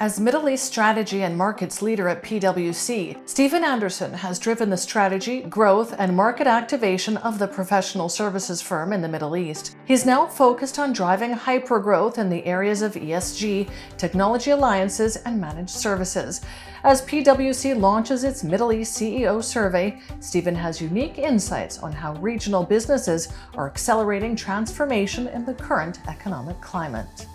As Middle East strategy and markets leader at PwC, Stephen Anderson has driven the strategy, growth, and market activation of the professional services firm in the Middle East. He's now focused on driving hypergrowth in the areas of ESG, technology alliances, and managed services. As PwC launches its Middle East CEO survey, Stephen has unique insights on how regional businesses are accelerating transformation in the current economic climate.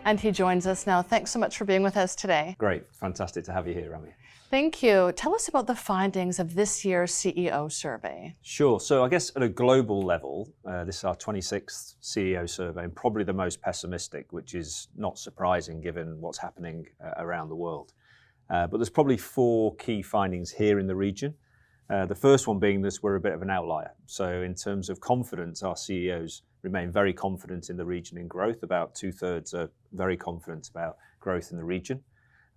And he joins us now. Thanks so much for being with us today. Great. Fantastic to have you here, Rami. Thank you. Tell us about the findings of this year's CEO survey. Sure. So I guess at a global level, this is our 26th CEO survey and probably the most pessimistic, which is not surprising given what's happening around the world. But there's probably four key findings here in the region. The first one being this, we're a bit of an outlier. So in terms of confidence, our CEOs remain very confident in the region in growth. About 2/3 are very confident about growth in the region.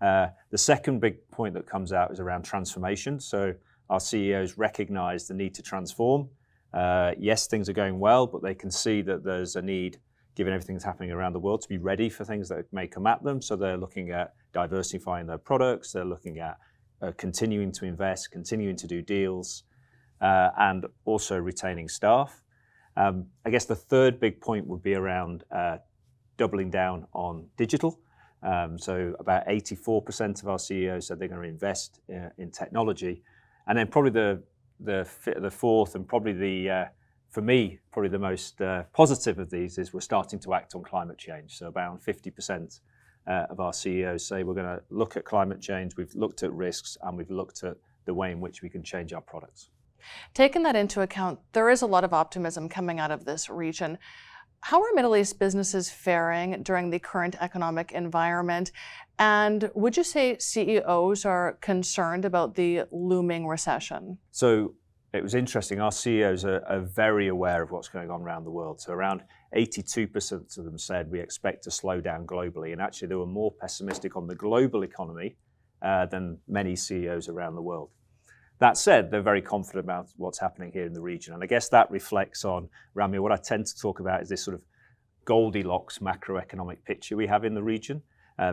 The second big point that comes out is around transformation. So our CEOs recognize the need to transform. Yes, things are going well, but they can see that there's a need, given everything that's happening around the world, to be ready for things that may come at them. So they're looking at diversifying their products. They're looking at continuing to invest, continuing to do deals, and also retaining staff. I guess the third big point would be around doubling down on digital. So about 84% of our CEOs said they're going to invest in technology. And then probably the fourth and probably for me, probably the most positive of these is we're starting to act on climate change. So about 50% of our CEOs say we're going to look at climate change, we've looked at risks, and we've looked at the way in which we can change our products. Taking that into account, there is a lot of optimism coming out of this region. How are Middle East businesses faring during the current economic environment? And would you say CEOs are concerned about the looming recession? So it was interesting. Our CEOs are very aware of what's going on around the world. So around 82% of them said we expect to slow down globally. And actually, they were more pessimistic on the global economy than many CEOs around the world. That said, they're very confident about what's happening here in the region. And I guess that reflects on, Rami, what I tend to talk about is this sort of Goldilocks macroeconomic picture we have in the region.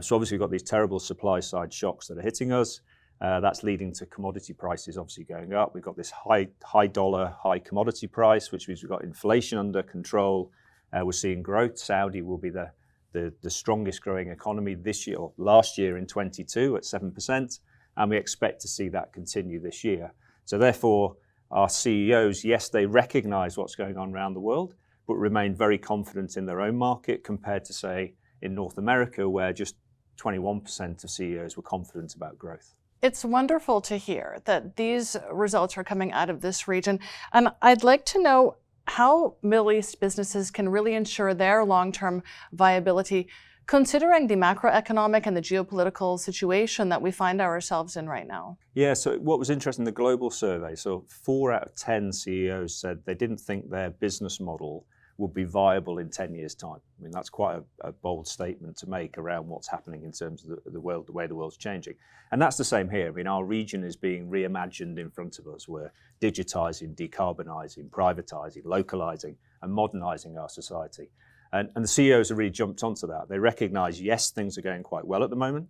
So obviously we've got these terrible supply side shocks that are hitting us. That's leading to commodity prices obviously going up. We've got this high dollar, high commodity price, which means we've got inflation under control. We're seeing growth. Saudi will be the strongest growing economy this year, or last year in 22 at 7%. And we expect to see that continue this year. So therefore, our CEOs, yes, they recognize what's going on around the world, but remain very confident in their own market compared to, say, in North America, where just 21% of CEOs were confident about growth. It's wonderful to hear that these results are coming out of this region. And I'd like to know how Middle East businesses can really ensure their long-term viability, considering the macroeconomic and the geopolitical situation that we find ourselves in right now. Yeah, so what was interesting in the global survey, so 4 out of 10 CEOs said they didn't think their business model would be viable in 10 years' time. I mean, that's quite a bold statement to make around what's happening in terms of the world, the way the world's changing. And that's the same here. I mean, our region is being reimagined in front of us. We're digitizing, decarbonizing, privatizing, localizing, and modernizing our society. And the CEOs have really jumped onto that. They recognize, yes, things are going quite well at the moment,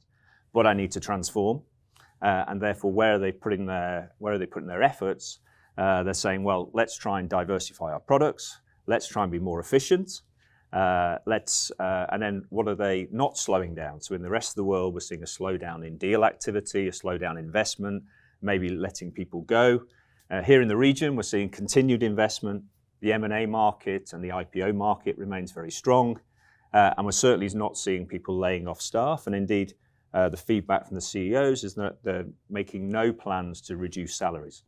but I need to transform. And therefore, where are they putting their efforts? They're saying, well, let's try and diversify our products. Let's try and be more efficient. And then what are they not slowing down? So in the rest of the world, we're seeing a slowdown in deal activity, a slowdown in investment, maybe letting people go. Here in the region, we're seeing continued investment. The M&A market and the IPO market remains very strong. And we're certainly not seeing people laying off staff. And indeed, the feedback from the CEOs is that they're making no plans to reduce salaries.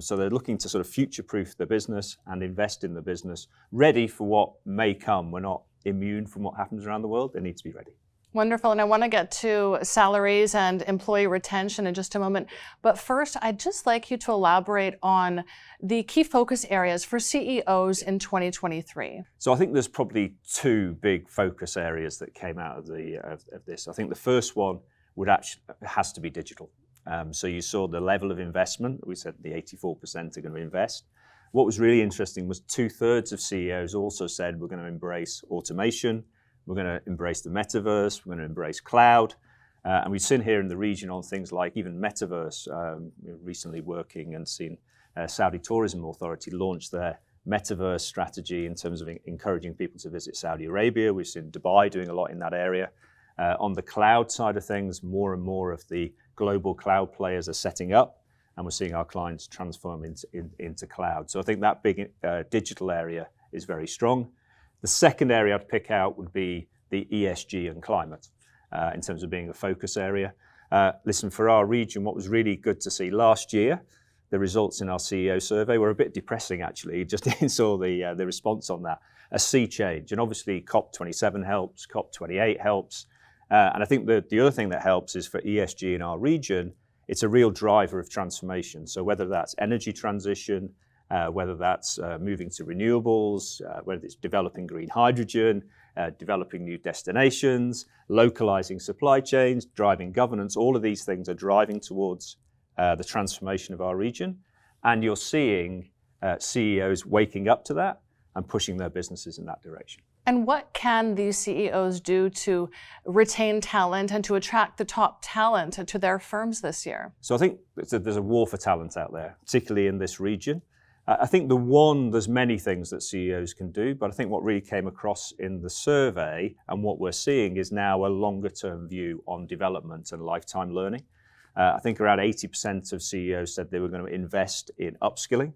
So they're looking to sort of future-proof the business and invest in the business, ready for what may come. We're not immune from what happens around the world. They need to be ready. Wonderful. And I want to get to salaries and employee retention in just a moment. But first, I'd just like you to elaborate on the key focus areas for CEOs in 2023. So I think there's probably 2 big focus areas that came out of this. I think the first one has to be digital. So you saw the level of investment. We said the 84% are going to invest. What was really interesting was 2/3 of CEOs also said we're going to embrace automation, we're going to embrace the metaverse, we're going to embrace cloud. And we've seen here in the region on things like even metaverse, recently working and seen Saudi Tourism Authority launch their metaverse strategy in terms of encouraging people to visit Saudi Arabia. We've seen Dubai doing a lot in that area. On the cloud side of things, more and more of the global cloud players are setting up, and we're seeing our clients transform into cloud. So I think that big digital area is very strong. The second area I'd pick out would be the ESG and climate in terms of being a focus area. Listen, for our region, what was really good to see last year, the results in our CEO survey were a bit depressing, actually. Just saw the response on that. A sea change. And obviously COP27 helps, COP28 helps. And I think the other thing that helps is for ESG in our region, it's a real driver of transformation. So whether that's energy transition, whether that's moving to renewables, whether it's developing green hydrogen, developing new destinations, localizing supply chains, driving governance, all of these things are driving towards the transformation of our region. And you're seeing CEOs waking up to that and pushing their businesses in that direction. And what can these CEOs do to retain talent and to attract the top talent to their firms this year? So I think there's a war for talent out there, particularly in this region. I think there's many things that CEOs can do, but I think what really came across in the survey and what we're seeing is now a longer term view on development and lifetime learning. I think around 80% of CEOs said they were going to invest in upskilling.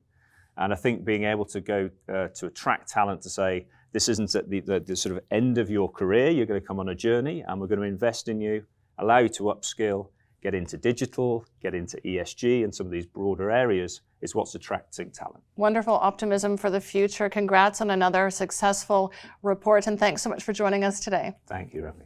And I think being able to go to attract talent to say, this isn't at the sort of end of your career, you're going to come on a journey and we're going to invest in you, allow you to upskill, get into digital, get into ESG and some of these broader areas is what's attracting talent. Wonderful optimism for the future. Congrats on another successful report and thanks so much for joining us today. Thank you, Remy.